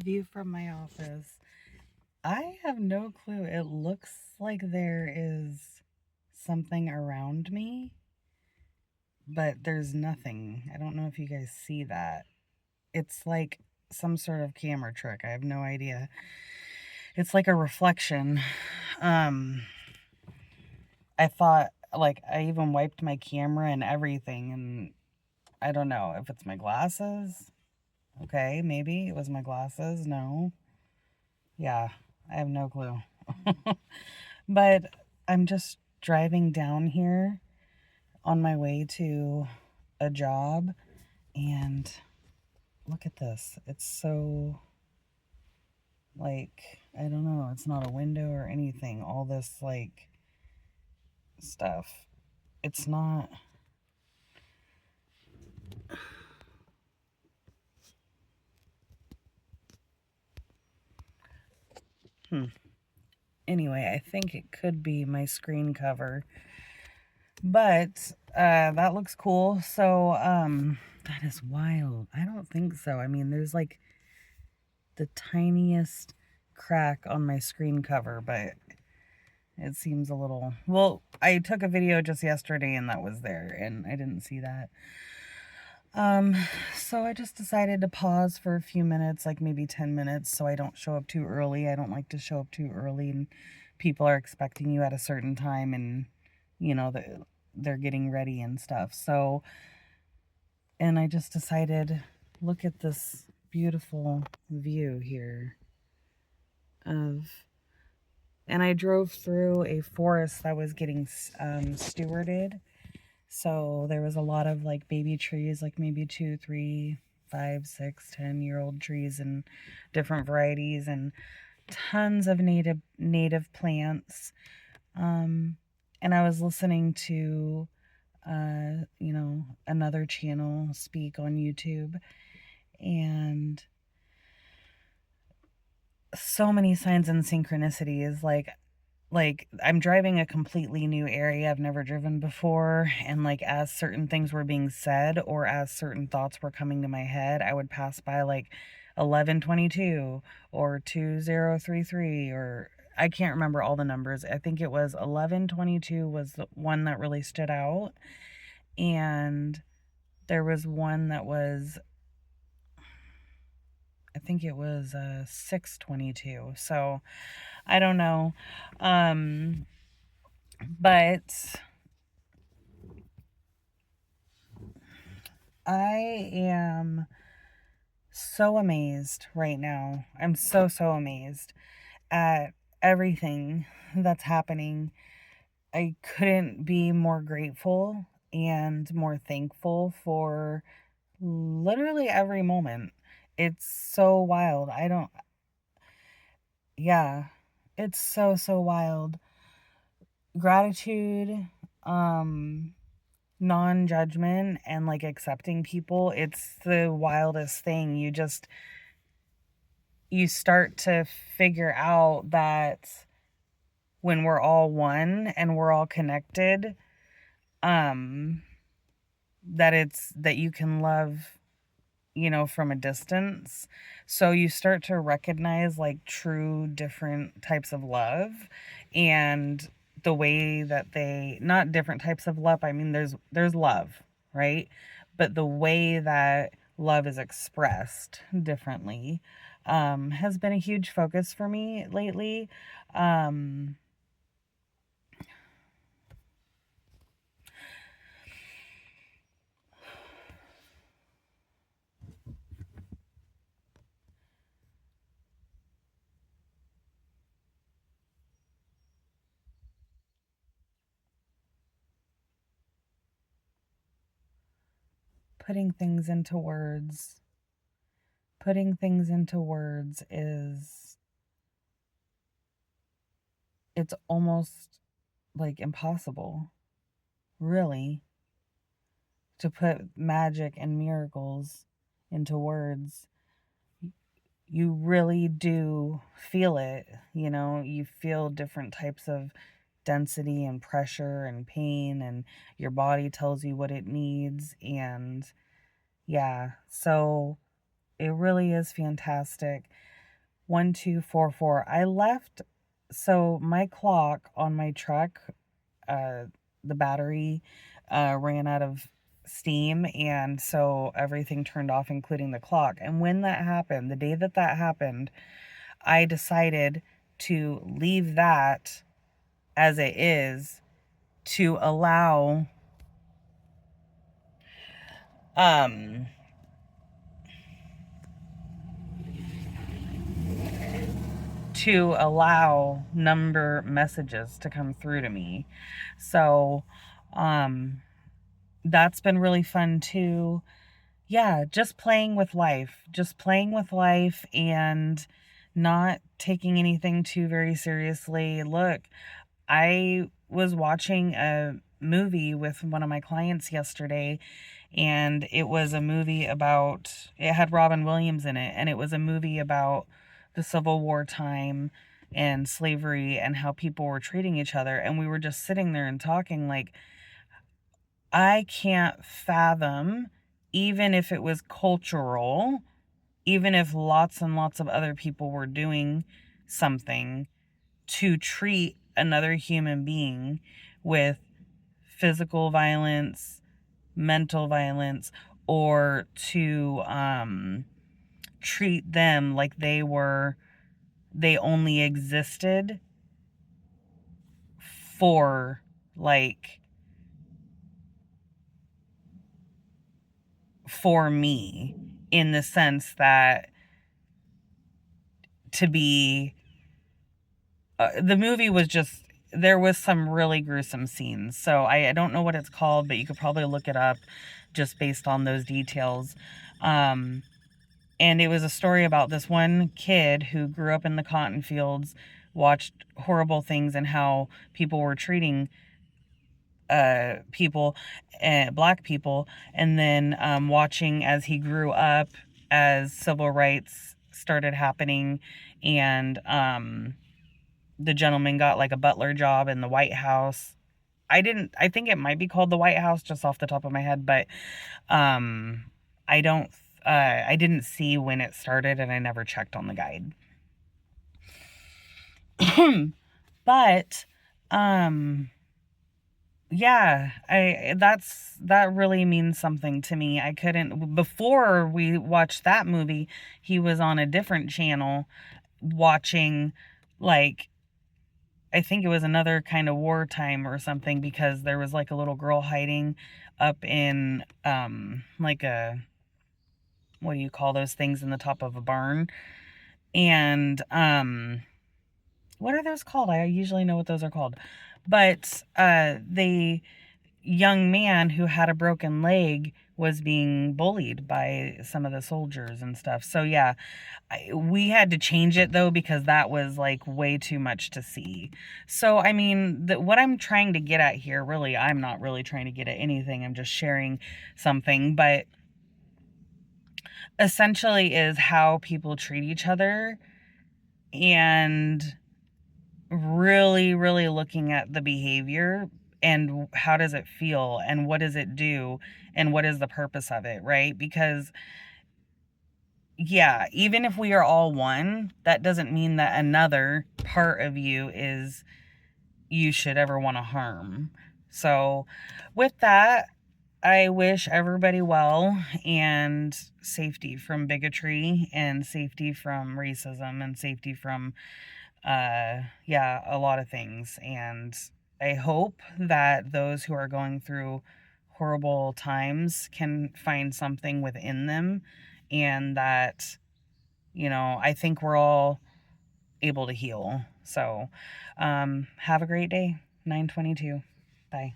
View from my office. I have no clue. It looks like there is something around me, but there's nothing. I don't know if you guys see that. It's like some sort of camera trick. I have no idea. It's like a reflection. Um, I thought, like, I even wiped my camera and everything, and I don't know if it's my glasses. Okay, maybe it was my glasses. No. Yeah, I have no clue. But I'm just driving down here on my way to a job, and look at this. It's so, like, I don't know, it's not a window or anything. All this, like, stuff. It's not. Hmm. Anyway, I think it could be my screen cover. But that looks cool. So, that is wild. I don't think so. I mean, there's like the tiniest crack on my screen cover, but it seems a little. Well, I took a video just yesterday and that was there, and I didn't see that. Um, so I just decided to pause for a few minutes, like maybe 10 minutes, so I don't show up too early. I don't like to show up too early, and people are expecting you at a certain time, and they're getting ready and stuff. So, and I just decided, look at this beautiful view here of, and I drove through a forest that was getting stewarded. So there was a lot of like baby trees, like maybe 2, 3, 5, 6, 10-year-old trees and different varieties, and tons of native plants. And I was listening to another channel speak on YouTube, and so many signs and synchronicities. Like I'm driving a completely new area I've never driven before, and like as certain things were being said or as certain thoughts were coming to my head, I would pass by like 1122 or 2033, or I can't remember all the numbers. I think it was 1122 was the one that really stood out, and there was one that was, I think it was 622. So I don't know. Um but I am so amazed right now. I'm so amazed at everything that's happening. I couldn't be more grateful and more thankful for literally every moment. It's so wild. Yeah, it's so wild. Gratitude, um, non judgment, and like accepting people. It's the wildest thing. You start to figure out that when we're all one and we're all connected, um that you can love, from a distance. So you start to recognize like true different types of love, and the way that they, not different types of love, I mean there's love, right? But the way that love is expressed differently has been a huge focus for me lately. um putting things into words putting things into words is, it's almost like impossible, really, to put magic and miracles into words. You really do feel it, you feel different types of density and pressure and pain, and your body tells you what it needs. And yeah, so It really is fantastic. 1244. I left, so my clock on my truck, uh, the battery ran out of steam, and so everything turned off, including the clock. And when that happened, the day that that happened, I decided to leave that as it is to allow um number messages to come through to me. So that's been really fun too. Yeah, just playing with life. Just playing with life and not taking anything too very seriously. Look, I was watching a movie with one of my clients yesterday, and it was a movie about, it had Robin Williams in it, and it was a movie about the Civil War time and slavery and how people were treating each other. And we were just sitting there and talking like, I can't fathom, even if it was cultural, even if lots and lots of other people were doing something, to treat another human being with physical violence, mental violence, or to treat them like they only existed for, like, for me, in the sense that to be the movie was just, there was some really gruesome scenes. So I don't know what it's called, but you could probably look it up just based on those details. And it was a story about this one kid who grew up in the cotton fields, watched horrible things and how people were treating people, black people, and then watching as he grew up, as civil rights started happening, and the gentleman got like a butler job in the White House. I think it might be called the White House just off the top of my head, but I don't I didn't see when it started, and I never checked on the guide. But yeah, that really means something to me. I couldn't, before we watched that movie, he was on a different channel watching, like, I think it was another kind of wartime or something, because there was like a little girl hiding up in like a, what do you call those things in the top of a barn? And what are those called? I usually know what those are called. But the young man who had a broken leg was being bullied by some of the soldiers and stuff. So yeah, we had to change it though, because that was like way too much to see. So I mean, what I'm trying to get at here, really, I'm not really trying to get at anything. I'm just sharing something, but essentially is how people treat each other, and really, really looking at the behavior and how does it feel and what does it do and what is the purpose of it, right? Because yeah, even if we are all one, that doesn't mean that another part of you should ever want to harm. So with that, I wish everybody well, and safety from bigotry, and safety from racism, and safety from yeah, a lot of things. And I hope that those who are going through horrible times can find something within them, and that, I think we're all able to heal. So have a great day. 9:22. Bye.